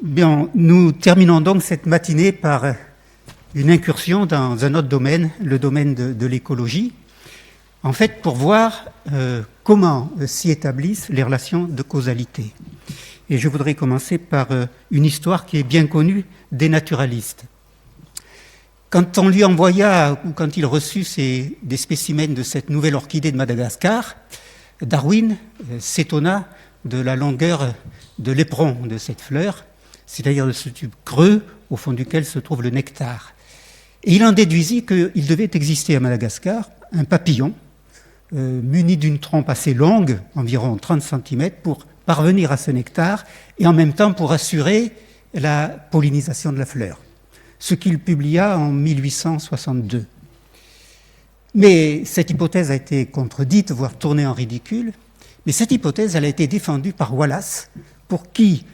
Bien, nous terminons donc cette matinée par une incursion dans un autre domaine, le domaine de l'écologie, en fait pour voir comment s'y établissent les relations de causalité. Et je voudrais commencer par une histoire qui est bien connue des naturalistes. Quand on lui envoya, ou quand il reçut des spécimens de cette nouvelle orchidée de Madagascar, Darwin s'étonna de la longueur de l'éperon de cette fleur, c'est-à-dire de ce tube creux au fond duquel se trouve le nectar. Et il en déduisit qu'il devait exister à Madagascar un papillon muni d'une trompe assez longue, environ 30 cm, pour parvenir à ce nectar et en même temps pour assurer la pollinisation de la fleur, ce qu'il publia en 1862. Mais cette hypothèse a été contredite, voire tournée en ridicule, mais cette hypothèse elle a été défendue par Wallace, pour qui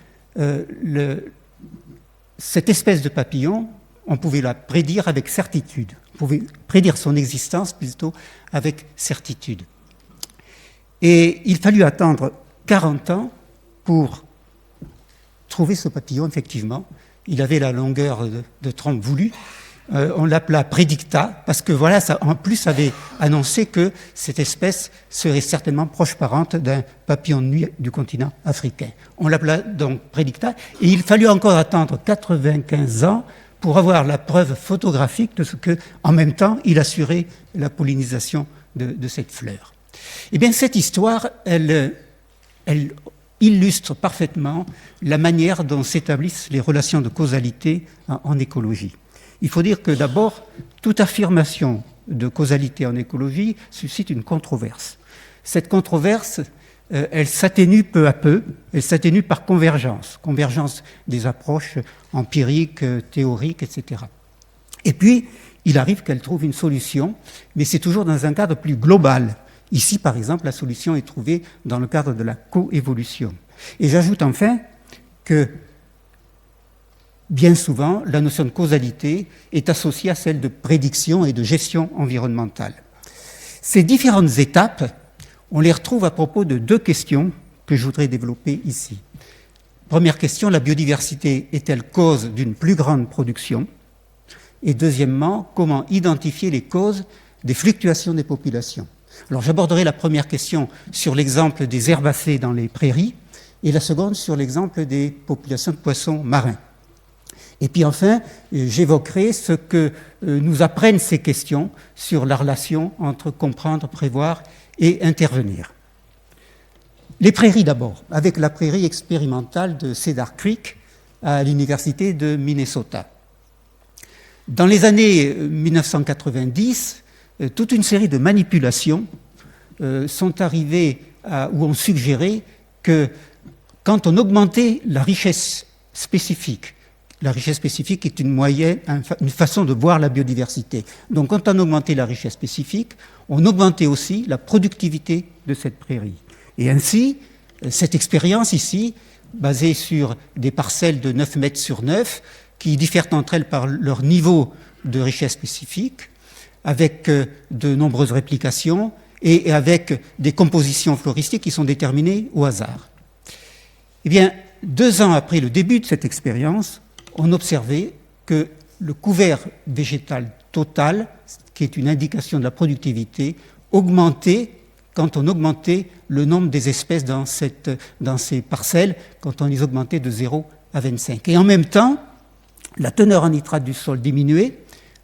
cette espèce de papillon, on pouvait la prédire avec certitude. On pouvait prédire son existence plutôt avec certitude. Et il fallut attendre 40 ans pour trouver ce papillon, effectivement. Il avait la longueur de trompe voulue. On l'appela Prédicta, parce que voilà, ça en plus avait annoncé que cette espèce serait certainement proche parente d'un papillon de nuit du continent africain. On l'appela donc Prédicta, et il fallut encore attendre 95 ans pour avoir la preuve photographique de ce que, en même temps, il assurait la pollinisation de cette fleur. Eh bien, cette histoire, elle illustre parfaitement la manière dont s'établissent les relations de causalité en écologie. Il faut dire que d'abord, toute affirmation de causalité en écologie suscite une controverse. Cette controverse, elle s'atténue peu à peu, elle s'atténue par convergence des approches empiriques, théoriques, etc. Et puis, il arrive qu'elle trouve une solution, mais c'est toujours dans un cadre plus global. Ici, par exemple, la solution est trouvée dans le cadre de la coévolution. Et j'ajoute enfin que bien souvent, la notion de causalité est associée à celle de prédiction et de gestion environnementale. Ces différentes étapes, on les retrouve à propos de deux questions que je voudrais développer ici. Première question, la biodiversité est-elle cause d'une plus grande production ? Et deuxièmement, comment identifier les causes des fluctuations des populations ? Alors j'aborderai la première question sur l'exemple des herbacées dans les prairies et la seconde sur l'exemple des populations de poissons marins. Et puis enfin, j'évoquerai ce que nous apprennent ces questions sur la relation entre comprendre, prévoir et intervenir. Les prairies d'abord, avec la prairie expérimentale de Cedar Creek à l'université de Minnesota. Dans les années 1990, toute une série de manipulations sont arrivées où on suggérait que quand on augmentait la richesse spécifique est une moyenne, une façon de voir la biodiversité. Donc quand on augmentait la richesse spécifique, on augmentait aussi la productivité de cette prairie. Et ainsi, cette expérience ici, basée sur des parcelles de 9 mètres sur 9, qui diffèrent entre elles par leur niveau de richesse spécifique, avec de nombreuses réplications et avec des compositions floristiques qui sont déterminées au hasard. Eh bien, 2 ans après le début de cette expérience, on observait que le couvert végétal total, qui est une indication de la productivité, augmentait quand on augmentait le nombre des espèces dans ces parcelles, quand on les augmentait de 0 à 25. Et en même temps, la teneur en nitrate du sol diminuait,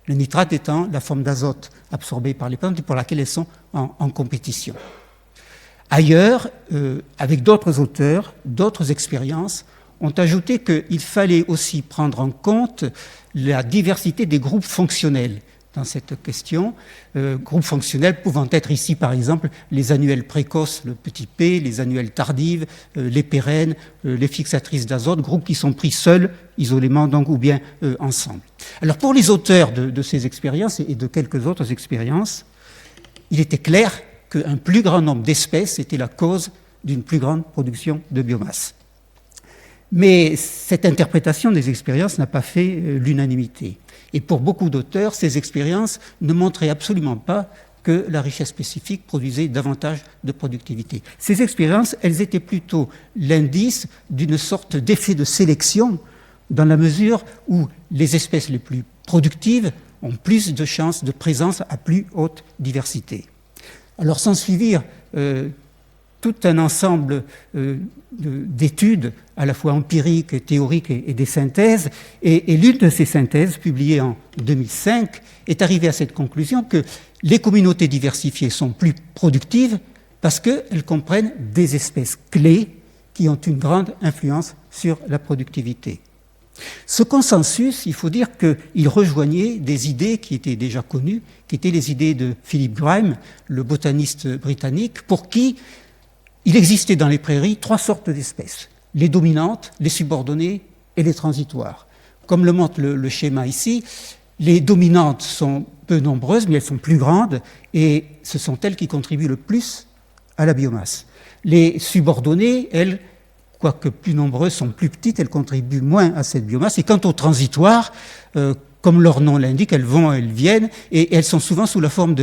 le nitrate étant la forme d'azote absorbée par les plantes et pour laquelle elles sont en compétition. Ailleurs, avec d'autres auteurs, d'autres expériences, ont ajouté qu'il fallait aussi prendre en compte la diversité des groupes fonctionnels dans cette question. Groupes fonctionnels pouvant être ici, par exemple, les annuelles précoces, le petit p, les annuelles tardives, les pérennes, les fixatrices d'azote, groupes qui sont pris seuls, isolément donc, ou bien ensemble. Alors pour les auteurs de ces expériences et de quelques autres expériences, il était clair qu'un plus grand nombre d'espèces était la cause d'une plus grande production de biomasse. Mais cette interprétation des expériences n'a pas fait l'unanimité. Et pour beaucoup d'auteurs, ces expériences ne montraient absolument pas que la richesse spécifique produisait davantage de productivité. Ces expériences, elles étaient plutôt l'indice d'une sorte d'effet de sélection dans la mesure où les espèces les plus productives ont plus de chances de présence à plus haute diversité. Alors s'en suivirent tout un ensemble d'études, à la fois empiriques, théoriques et des synthèses, et l'une de ces synthèses, publiée en 2005, est arrivée à cette conclusion que les communautés diversifiées sont plus productives parce qu'elles comprennent des espèces clés qui ont une grande influence sur la productivité. Ce consensus, il faut dire qu'il rejoignait des idées qui étaient déjà connues, qui étaient les idées de Philip Grime, le botaniste britannique, pour qui il existait dans les prairies 3 sortes d'espèces, les dominantes, les subordonnées et les transitoires. Comme le montre le schéma ici, les dominantes sont peu nombreuses, mais elles sont plus grandes, et ce sont elles qui contribuent le plus à la biomasse. Les subordonnées, elles, quoique plus nombreuses, sont plus petites, elles contribuent moins à cette biomasse. Et quant aux transitoires, comme leur nom l'indique, elles vont, elles viennent, et elles sont souvent sous la forme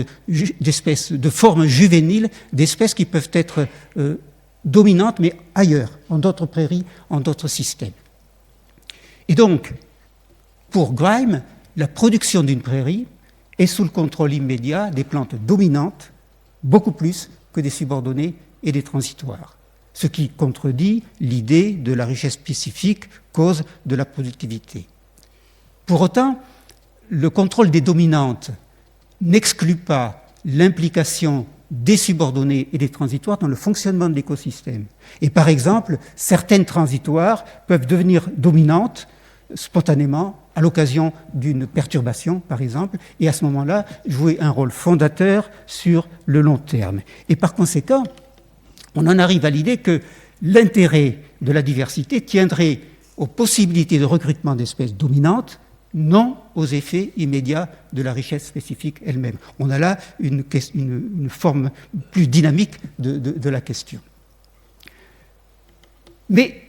d'espèces, de formes juvéniles, d'espèces qui peuvent être dominantes, mais ailleurs, en d'autres prairies, en d'autres systèmes. Et donc, pour Grime, la production d'une prairie est sous le contrôle immédiat des plantes dominantes, beaucoup plus que des subordonnées et des transitoires. Ce qui contredit l'idée de la richesse spécifique cause de la productivité. Pour autant, le contrôle des dominantes n'exclut pas l'implication des subordonnées et des transitoires dans le fonctionnement de l'écosystème. Et par exemple, certaines transitoires peuvent devenir dominantes spontanément à l'occasion d'une perturbation, par exemple, et à ce moment-là, jouer un rôle fondateur sur le long terme. Et par conséquent, on en arrive à l'idée que l'intérêt de la diversité tiendrait aux possibilités de recrutement d'espèces dominantes, non aux effets immédiats de la richesse spécifique elle-même. On a là une forme plus dynamique de la question. Mais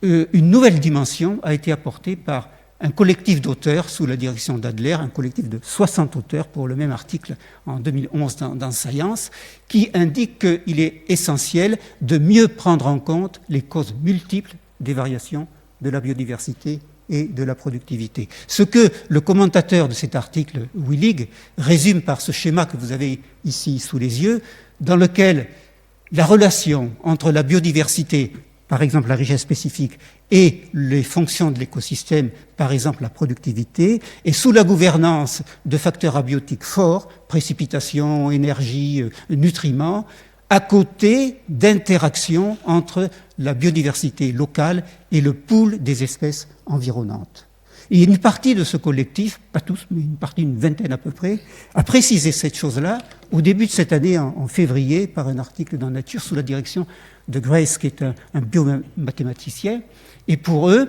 une nouvelle dimension a été apportée par un collectif d'auteurs sous la direction d'Adler, un collectif de 60 auteurs pour le même article en 2011 dans Science, qui indique qu'il est essentiel de mieux prendre en compte les causes multiples des variations de la biodiversité et de la productivité. Ce que le commentateur de cet article, Willig, résume par ce schéma que vous avez ici sous les yeux, dans lequel la relation entre la biodiversité, par exemple la richesse spécifique, et les fonctions de l'écosystème, par exemple la productivité, et sous la gouvernance de facteurs abiotiques forts, précipitation, énergie, nutriments, à côté d'interactions entre la biodiversité locale et le pool des espèces environnantes. Et une partie de ce collectif, pas tous, mais une partie, une vingtaine à peu près, a précisé cette chose-là au début de cette année, en février, par un article dans Nature sous la direction de Grace, qui est un biomathématicien. Et pour eux,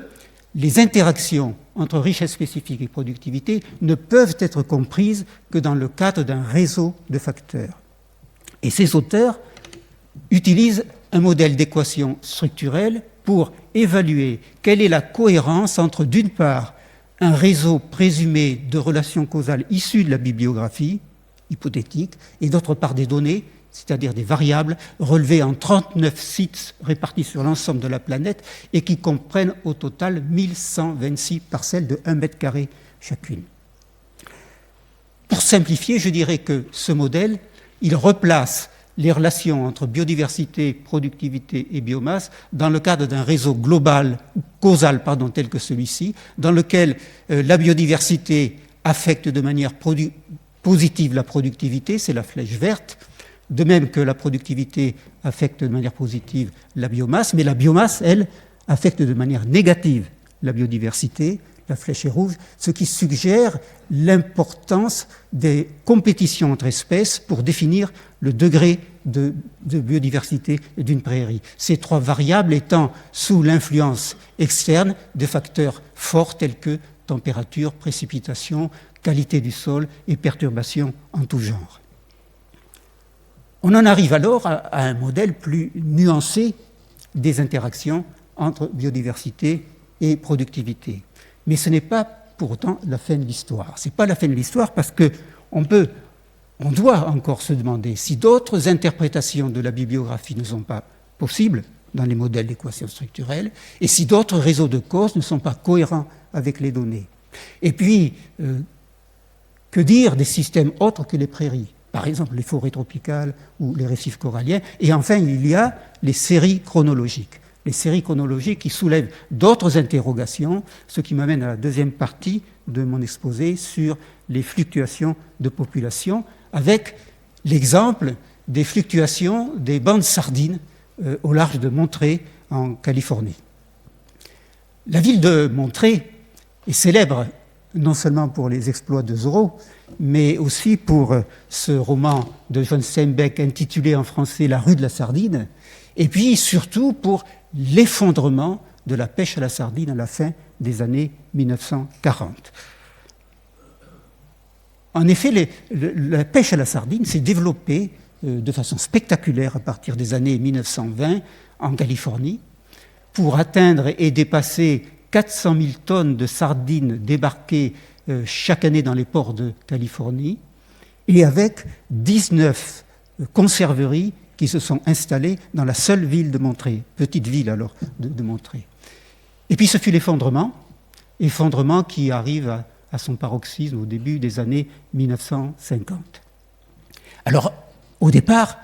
les interactions entre richesse spécifique et productivité ne peuvent être comprises que dans le cadre d'un réseau de facteurs. Et ces auteurs utilisent un modèle d'équation structurelle pour évaluer quelle est la cohérence entre, d'une part, un réseau présumé de relations causales issues de la bibliographie hypothétique, et d'autre part des données, c'est-à-dire des variables relevées en 39 sites répartis sur l'ensemble de la planète et qui comprennent au total 1126 parcelles de 1 mètre carré chacune. Pour simplifier, je dirais que ce modèle, il replace les relations entre biodiversité, productivité et biomasse dans le cadre d'un réseau global, causal, tel que celui-ci, dans lequel la biodiversité affecte de manière positive la productivité, c'est la flèche verte, de même que la productivité affecte de manière positive la biomasse, mais la biomasse, elle, affecte de manière négative la biodiversité, la flèche est rouge, ce qui suggère l'importance des compétitions entre espèces pour définir le degré de biodiversité d'une prairie. Ces 3 variables étant sous l'influence externe de facteurs forts tels que température, précipitation, qualité du sol et perturbations en tout genre. On en arrive alors à un modèle plus nuancé des interactions entre biodiversité et productivité. Mais ce n'est pas pour autant la fin de l'histoire. Ce n'est pas la fin de l'histoire parce qu'on doit encore se demander si d'autres interprétations de la bibliographie ne sont pas possibles, dans les modèles d'équations structurelles, et si d'autres réseaux de causes ne sont pas cohérents avec les données. Et puis, que dire des systèmes autres que les prairies, par exemple les forêts tropicales ou les récifs coralliens. Et enfin, il y a les séries chronologiques. Les séries chronologiques qui soulèvent d'autres interrogations, ce qui m'amène à la deuxième partie de mon exposé sur les fluctuations de population, avec l'exemple des fluctuations des bandes sardines au large de Monterey, en Californie. La ville de Monterey est célèbre non seulement pour les exploits de Zorro, mais aussi pour ce roman de John Steinbeck intitulé en français La rue de la Sardine, et puis surtout pour l'effondrement de la pêche à la sardine à la fin des années 1940. En effet, la pêche à la sardine s'est développée de façon spectaculaire à partir des années 1920 en Californie, pour atteindre et dépasser 400 000 tonnes de sardines débarquées chaque année dans les ports de Californie, et avec 19 conserveries qui se sont installées dans la seule ville de Monterey, petite ville alors de Monterey. Et puis ce fut l'effondrement qui arrive à son paroxysme au début des années 1950. Alors, au départ,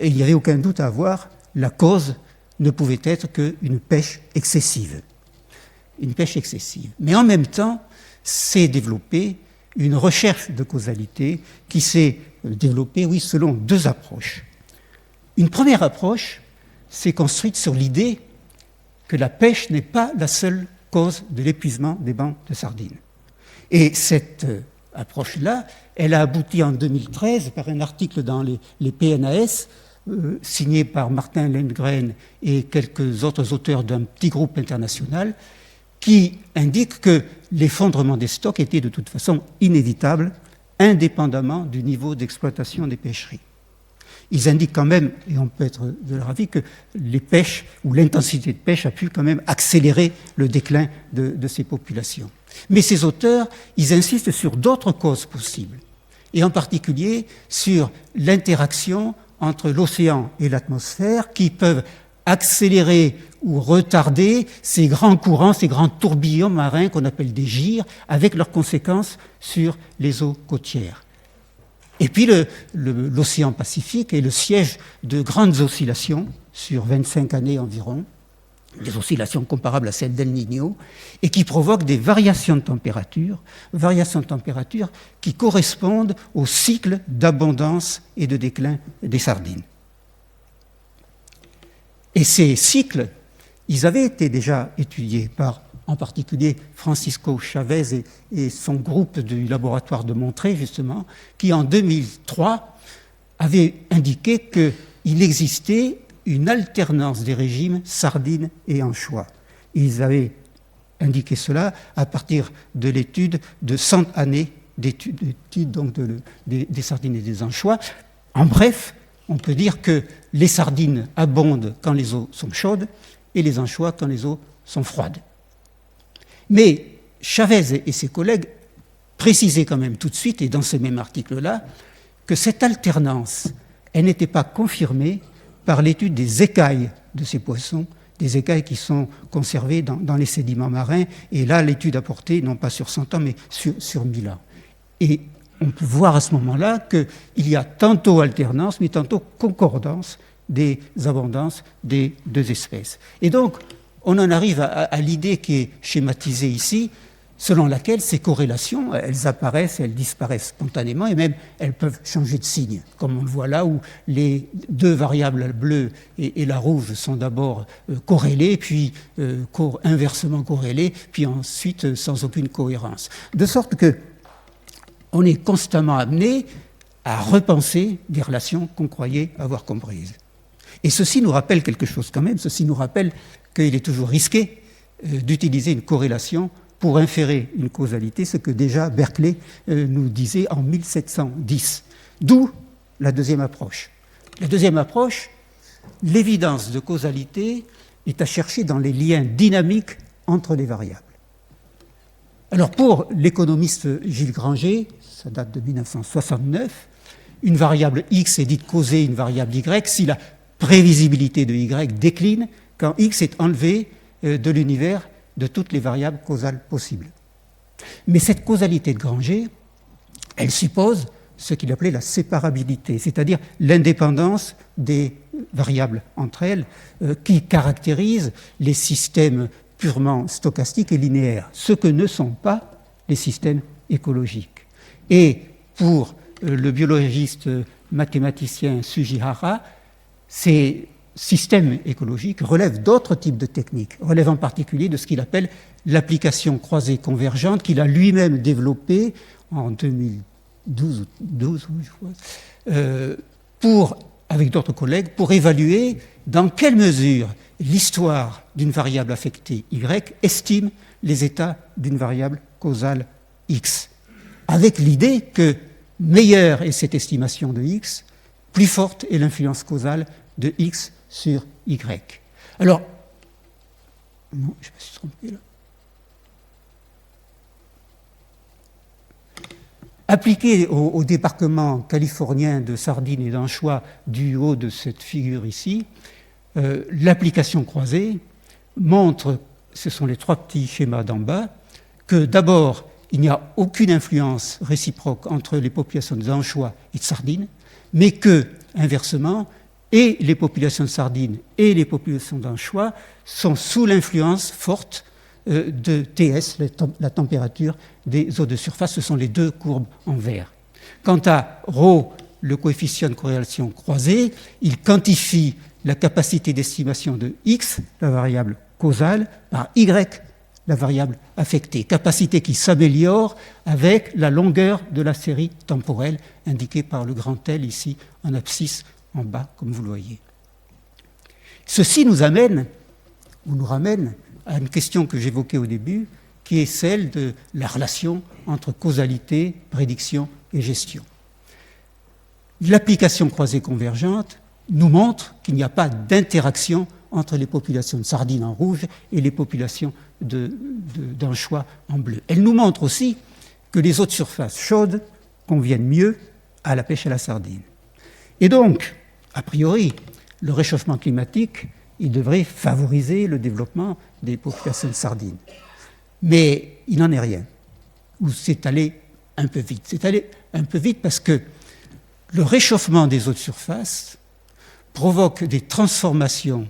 il n'y avait aucun doute à avoir, la cause ne pouvait être qu'une pêche excessive. Une pêche excessive. Mais en même temps, s'est développée une recherche de causalité qui s'est développée, oui, selon deux approches. Une première approche s'est construite sur l'idée que la pêche n'est pas la seule cause de l'épuisement des bancs de sardines. Et cette approche-là, elle a abouti en 2013 par un article dans les PNAS, signé par Martin Lindgren et quelques autres auteurs d'un petit groupe international, qui indique que l'effondrement des stocks était de toute façon inévitable, indépendamment du niveau d'exploitation des pêcheries. Ils indiquent quand même, et on peut être de leur avis, que les pêches ou l'intensité de pêche a pu quand même accélérer le déclin de ces populations. Mais ces auteurs, ils insistent sur d'autres causes possibles, et en particulier sur l'interaction entre l'océan et l'atmosphère qui peuvent accélérer ou retarder ces grands courants, ces grands tourbillons marins qu'on appelle des gyres, avec leurs conséquences sur les eaux côtières. Et puis l'océan Pacifique est le siège de grandes oscillations sur 25 années environ, des oscillations comparables à celles d'El Niño, et qui provoquent des variations de température qui correspondent au cycle d'abondance et de déclin des sardines. Et ces cycles, ils avaient été déjà étudiés par, en particulier, Francisco Chavez et son groupe du laboratoire de Monterey, justement, qui en 2003 avait indiqué qu'il existait une alternance des régimes sardines et anchois. Ils avaient indiqué cela à partir de l'étude de 100 années d'études donc des sardines et des anchois. En bref, on peut dire que les sardines abondent quand les eaux sont chaudes et les anchois quand les eaux sont froides. Mais Chavez et ses collègues précisaient quand même tout de suite, et dans ce même article-là, que cette alternance, elle n'était pas confirmée par l'étude des écailles de ces poissons, des écailles qui sont conservées dans les sédiments marins, et là l'étude a porté non pas sur 100 ans, mais sur 1000 ans. Et on peut voir à ce moment-là qu'il y a tantôt alternance, mais tantôt concordance des abondances des deux espèces. Et donc, on en arrive à l'idée qui est schématisée ici, selon laquelle ces corrélations, elles apparaissent, elles disparaissent spontanément, et même elles peuvent changer de signe, comme on le voit là, où les deux variables, la bleue et la rouge, sont d'abord corrélées, puis inversement corrélées, puis ensuite sans aucune cohérence. De sorte que on est constamment amené à repenser des relations qu'on croyait avoir comprises. Et ceci nous rappelle quelque chose quand même, ceci nous rappelle qu'il est toujours risqué d'utiliser une corrélation pour inférer une causalité, ce que déjà Berkeley nous disait en 1710. D'où la deuxième approche. La deuxième approche, l'évidence de causalité est à chercher dans les liens dynamiques entre les variables. Alors pour l'économiste Gilles Granger, ça date de 1969, une variable x est dite causer une variable y si la prévisibilité de y décline quand x est enlevé de l'univers de toutes les variables causales possibles. Mais cette causalité de Granger, elle suppose ce qu'il appelait la séparabilité, c'est-à-dire l'indépendance des variables entre elles qui caractérisent les systèmes purement stochastiques et linéaires, ce que ne sont pas les systèmes écologiques. Et pour le biologiste mathématicien Sugihara, ces systèmes écologiques relèvent d'autres types de techniques, relèvent en particulier de ce qu'il appelle l'application croisée convergente, qu'il a lui-même développée en 2012 avec d'autres collègues, pour évaluer dans quelle mesure l'histoire d'une variable affectée y estime les états d'une variable causale x, avec l'idée que meilleure est cette estimation de x, plus forte est l'influence causale de x sur y. Alors, non, je me suis trompé là. Appliqué au débarquement californien de sardines et d'anchois du haut de cette figure ici, l'application croisée montre, ce sont les trois petits schémas d'en bas, que d'abord, il n'y a aucune influence réciproque entre les populations d'anchois et de sardines, mais que, inversement, et les populations de sardines et les populations d'anchois sont sous l'influence forte de TS, la température des eaux de surface. Ce sont les deux courbes en vert. Quant à ρ, le coefficient de corrélation croisée, il quantifie la capacité d'estimation de x, la variable causale, par y, la variable affectée. Capacité qui s'améliore avec la longueur de la série temporelle indiquée par le grand L ici en abscisse en bas, comme vous le voyez. Ceci nous ramène à une question que j'évoquais au début, qui est celle de la relation entre causalité, prédiction et gestion. L'application croisée convergente nous montre qu'il n'y a pas d'interaction entre les populations de sardines en rouge et les populations d'anchois en bleu. Elle nous montre aussi que les eaux de surface chaudes conviennent mieux à la pêche à la sardine. Et donc, a priori, le réchauffement climatique, il devrait favoriser le développement des populations de sardines. Mais il n'en est rien. Ou c'est allé un peu vite. C'est allé un peu vite parce que le réchauffement des eaux de surface provoque des transformations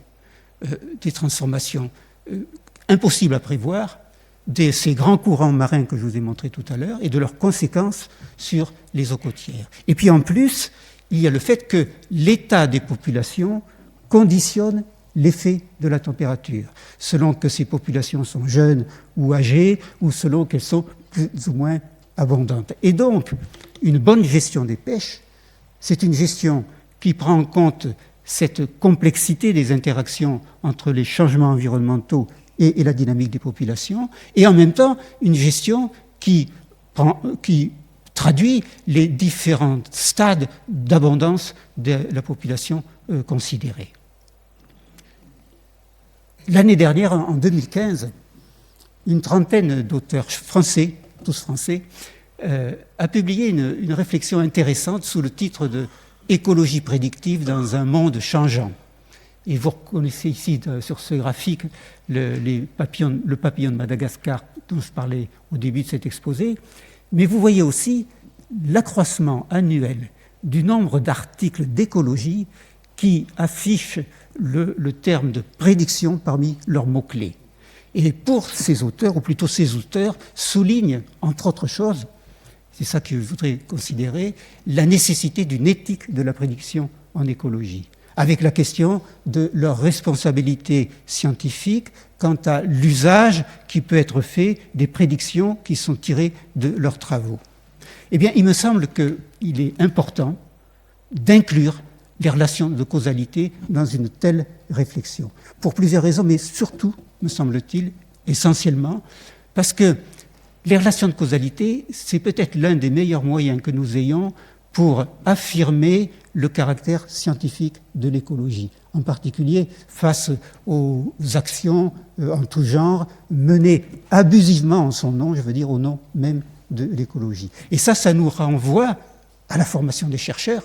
impossibles à prévoir de ces grands courants marins que je vous ai montrés tout à l'heure et de leurs conséquences sur les eaux côtières. Et puis en plus, il y a le fait que l'état des populations conditionne l'effet de la température, selon que ces populations sont jeunes ou âgées, ou selon qu'elles sont plus ou moins abondantes. Et donc, une bonne gestion des pêches, c'est une gestion qui prend en compte cette complexité des interactions entre les changements environnementaux et la dynamique des populations, et en même temps une gestion qui traduit les différents stades d'abondance de la population considérée. L'année dernière, en 2015, une trentaine d'auteurs français, tous français, a publié une réflexion intéressante sous le titre de « Écologie prédictive dans un monde changeant ». Et vous reconnaissez ici sur ce graphique le papillon de Madagascar dont je parlais au début de cet exposé. Mais vous voyez aussi l'accroissement annuel du nombre d'articles d'écologie qui affichent le terme de prédiction parmi leurs mots-clés. Et pour ces auteurs, ou plutôt ces auteurs, soulignent, entre autres choses, c'est ça que je voudrais considérer, la nécessité d'une éthique de la prédiction en écologie, avec la question de leur responsabilité scientifique quant à l'usage qui peut être fait des prédictions qui sont tirées de leurs travaux. Eh bien, il me semble qu'il est important d'inclure les relations de causalité dans une telle réflexion, pour plusieurs raisons, mais surtout, me semble-t-il, essentiellement, parce que les relations de causalité, c'est peut-être l'un des meilleurs moyens que nous ayons pour affirmer le caractère scientifique de l'écologie, en particulier face aux actions en tout genre menées abusivement en son nom, je veux dire au nom même de l'écologie. Et ça nous renvoie à la formation des chercheurs,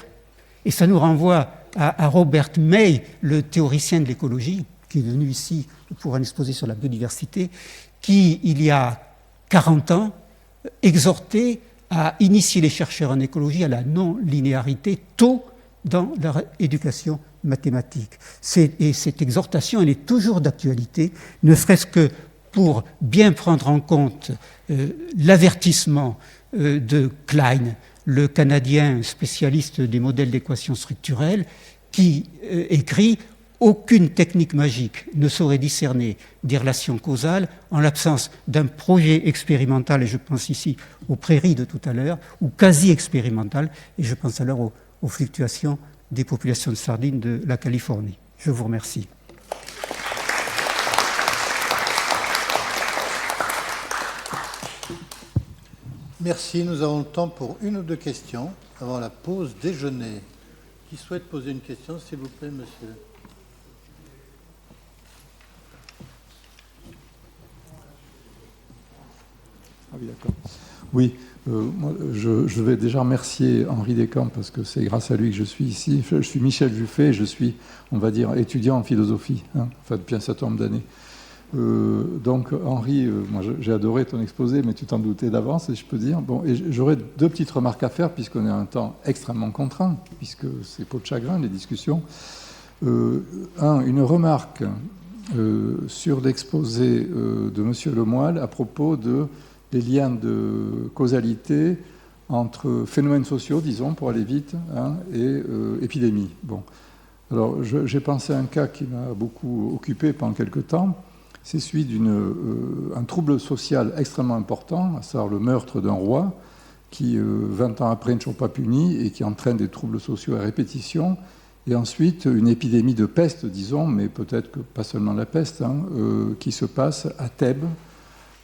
et ça nous renvoie à Robert May, le théoricien de l'écologie, qui est venu ici pour un exposé sur la biodiversité, qui, il y a 40 ans, exhortait à initier les chercheurs en écologie à la non-linéarité tôt dans leur éducation mathématique. Et cette exhortation, elle est toujours d'actualité, ne serait-ce que pour bien prendre en compte l'avertissement de Klein, le Canadien spécialiste des modèles d'équations structurelles, qui écrit « Aucune technique magique ne saurait discerner des relations causales en l'absence d'un projet expérimental », et je pense ici aux prairies de tout à l'heure, ou quasi-expérimental, et je pense alors aux fluctuations des populations de sardines de la Californie. Je vous remercie. Merci. Nous avons le temps pour une ou deux questions avant la pause déjeuner. Qui souhaite poser une question, s'il vous plaît, monsieur? Ah oui, d'accord. Oui, moi, je vais déjà remercier Henri Descamps parce que c'est grâce à lui que je suis ici. Je suis Michel Juffet, je suis, on va dire, étudiant en philosophie, enfin depuis un certain nombre d'années. Donc Henri, moi j'ai adoré ton exposé, mais tu t'en doutais d'avance, si je peux dire. Bon, et j'aurais deux petites remarques à faire puisqu'on est à un temps extrêmement contraint, puisque c'est peau de chagrin les discussions. Une remarque sur l'exposé de Monsieur Lemoyle à propos des liens de causalité entre phénomènes sociaux, disons, pour aller vite, et épidémies. Bon, alors j'ai pensé à un cas qui m'a beaucoup occupé pendant quelque temps. C'est celui d'un trouble social extrêmement important, à savoir le meurtre d'un roi, qui, 20 ans après, n'est toujours pas puni et qui entraîne des troubles sociaux à répétition. Et ensuite, une épidémie de peste, disons, mais peut-être que pas seulement la peste, qui se passe à Thèbes,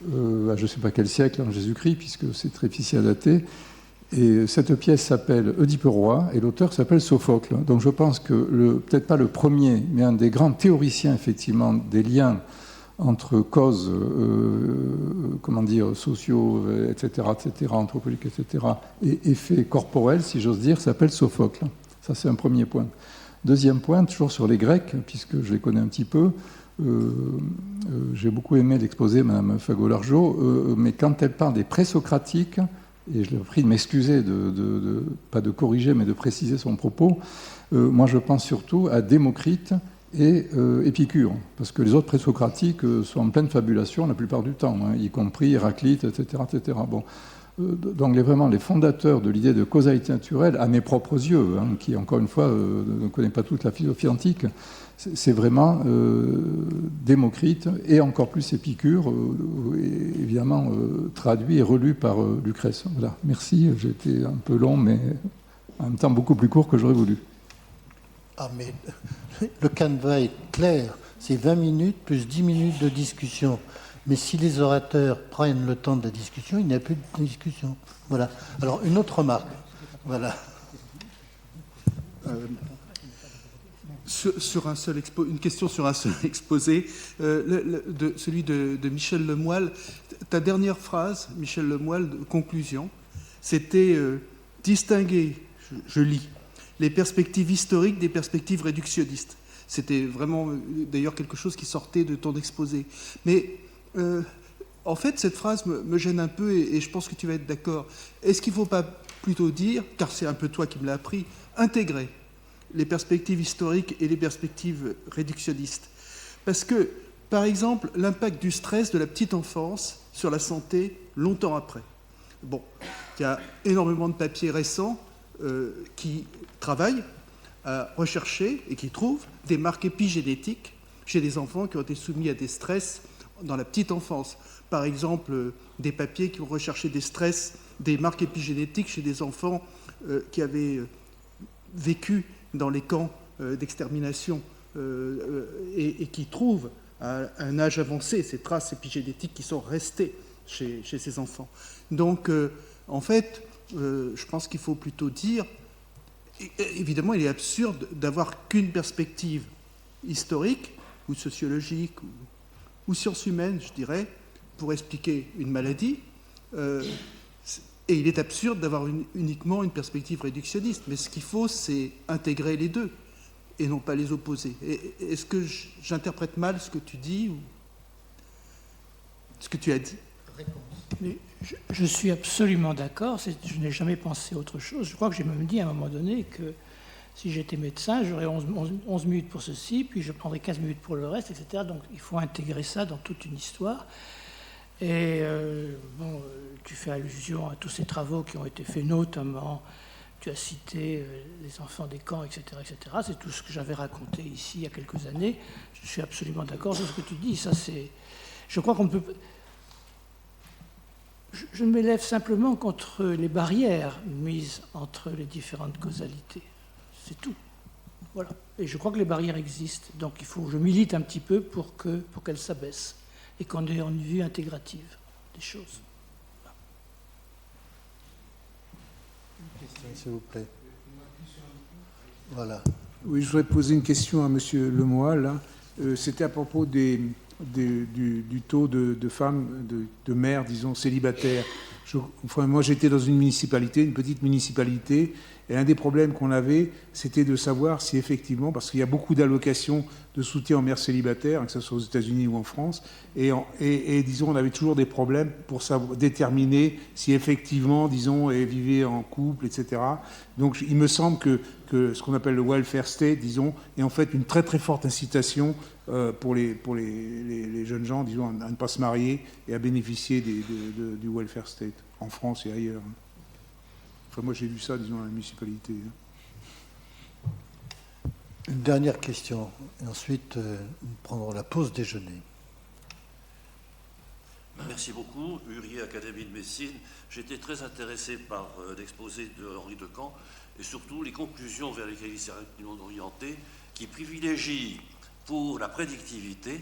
à je ne sais pas quel siècle en Jésus-Christ, puisque c'est très difficile à dater. Et cette pièce s'appelle Oedipe roi, et l'auteur s'appelle Sophocle. Donc je pense que, peut-être pas le premier, mais un des grands théoriciens, effectivement, des liens entre causes, sociaux, etc., anthropologiques, etc., et effets corporels, si j'ose dire, s'appelle Sophocle. Ça, c'est un premier point. Deuxième point, toujours sur les Grecs, puisque je les connais un petit peu, j'ai beaucoup aimé l'exposé, Mme Fagot-Largeau, mais quand elle parle des présocratiques, et je lui ai pris de m'excuser, pas de corriger, mais de préciser son propos, moi je pense surtout à Démocrite et Épicure, parce que les autres présocratiques sont en pleine fabulation la plupart du temps, y compris Héraclite, etc. etc. Bon. Donc vraiment les fondateurs de l'idée de causalité naturelle, à mes propres yeux, qui encore une fois ne connaît pas toute la philosophie antique, c'est vraiment Démocrite et encore plus Épicure, évidemment traduit et relu par Lucrèce. Voilà, merci, j'ai été un peu long, mais en même temps beaucoup plus court que j'aurais voulu. Ah, mais le canevas est clair, c'est 20 minutes plus 10 minutes de discussion. Mais si les orateurs prennent le temps de la discussion, il n'y a plus de discussion. Voilà. Alors, une autre remarque. Voilà. Une question sur un seul exposé, celui de Michel Lemoyle. Ta dernière phrase, Michel Lemoyle, de conclusion, c'était distinguer, je lis, les perspectives historiques des perspectives réductionnistes. C'était vraiment, d'ailleurs, quelque chose qui sortait de ton exposé. Mais, en fait, cette phrase me gêne un peu, et je pense que tu vas être d'accord. Est-ce qu'il ne faut pas plutôt dire, car c'est un peu toi qui me l'as appris, intégrer les perspectives historiques et les perspectives réductionnistes? Parce que, par exemple, l'impact du stress de la petite enfance sur la santé longtemps après. Bon, il y a énormément de papiers récents qui travaillent à rechercher et qui trouvent des marques épigénétiques chez des enfants qui ont été soumis à des stress dans la petite enfance. Par exemple, des papiers qui ont recherché des stress, des marques épigénétiques chez des enfants qui avaient vécu dans les camps d'extermination et qui trouvent à un âge avancé ces traces épigénétiques qui sont restées chez ces enfants. Donc, en fait, je pense qu'il faut plutôt dire, évidemment, il est absurde d'avoir qu'une perspective historique ou sociologique ou sciences humaines, je dirais, pour expliquer une maladie. Et il est absurde d'avoir uniquement une perspective réductionniste. Mais ce qu'il faut, c'est intégrer les deux. et non pas les opposer. Est-ce que j'interprète mal ce que tu dis ou ce que tu as dit? Mais je suis absolument d'accord, je n'ai jamais pensé autre chose. Je crois que j'ai même dit à un moment donné que si j'étais médecin, j'aurais 11 minutes pour ceci, puis je prendrais 15 minutes pour le reste, etc. Donc il faut intégrer ça dans toute une histoire. Et tu fais allusion à tous ces travaux qui ont été faits, notamment, tu as cité les enfants des camps, etc., etc. C'est tout ce que j'avais raconté ici il y a quelques années. Je suis absolument d'accord sur ce que tu dis. Ça, je crois qu'on peut... Je m'élève simplement contre les barrières mises entre les différentes causalités. C'est tout. Voilà. Et je crois que les barrières existent. Donc je milite un petit peu pour qu'elles s'abaissent et qu'on ait une vue intégrative des choses. Une question, s'il vous plaît. Voilà. Oui, je voudrais poser une question à M. Lemoyle. C'était à propos du taux de femmes, de mères, disons, célibataires. Moi, j'étais dans une municipalité, une petite municipalité, et un des problèmes qu'on avait, c'était de savoir si effectivement, parce qu'il y a beaucoup d'allocations de soutien aux mères célibataires, que ce soit aux États-Unis ou en France, et disons, on avait toujours des problèmes pour déterminer si effectivement, disons, elles vivaient en couple, etc. Donc, il me semble que ce qu'on appelle le welfare state, disons, est en fait une très très forte incitation pour les jeunes gens, disons, à ne pas se marier et à bénéficier du welfare state, en France et ailleurs. Enfin, moi, j'ai vu ça, disons, à la municipalité. Une dernière question, et ensuite, nous prendrons la pause déjeuner. Merci beaucoup. Hurier, Académie de médecine. J'étais très intéressé par l'exposé de Henri Decamps et surtout les conclusions vers lesquelles il s'est orienté, qui privilégient pour la prédictivité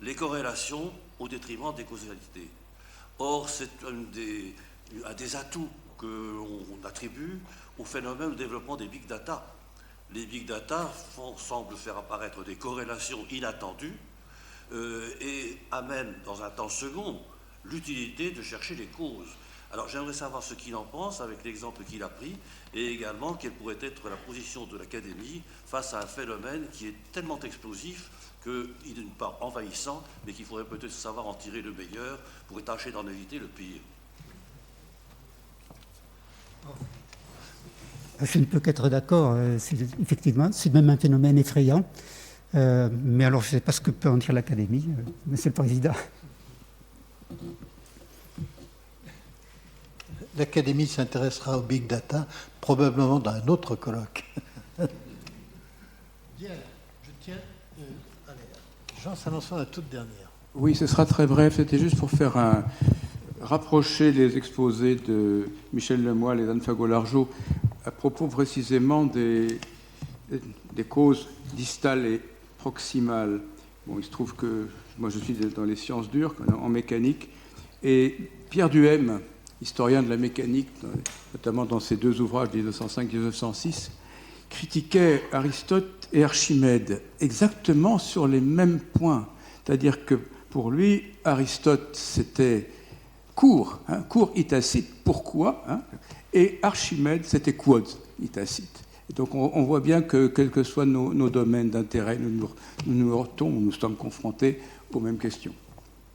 les corrélations au détriment des causalités. Or, c'est un des atouts qu'on attribue au phénomène de développement des big data. Les big data semblent faire apparaître des corrélations inattendues et amènent dans un temps second l'utilité de chercher les causes. Alors j'aimerais savoir ce qu'il en pense avec l'exemple qu'il a pris et également quelle pourrait être la position de l'Académie face à un phénomène qui est tellement explosif qu'il est d'une part envahissant, mais qu'il faudrait peut-être savoir en tirer le meilleur pour tâcher d'en éviter le pire. Je ne peux qu'être d'accord. Effectivement, c'est même un phénomène effrayant. Mais alors, je ne sais pas ce que peut en dire l'Académie, Monsieur le Président. L'Académie s'intéressera au big data, probablement dans un autre colloque. Bien, je tiens. Allez, Jean Salençon, la toute dernière. Oui, ce sera très bref. C'était juste pour faire rapprocher les exposés de Michel Lemoyle et d'Anne Fagot-Largeau à propos précisément des causes distales et proximales. Bon, il se trouve que moi je suis dans les sciences dures, en mécanique, et Pierre Duhem, historien de la mécanique, notamment dans ses deux ouvrages, 1905-1906, critiquait Aristote et Archimède exactement sur les mêmes points. C'est-à-dire que pour lui, Aristote, c'était cours itacite, pourquoi, et Archimède, c'était quod itacite. Et donc on voit bien que, quels que soient nos domaines d'intérêt, nous sommes confrontés aux mêmes questions.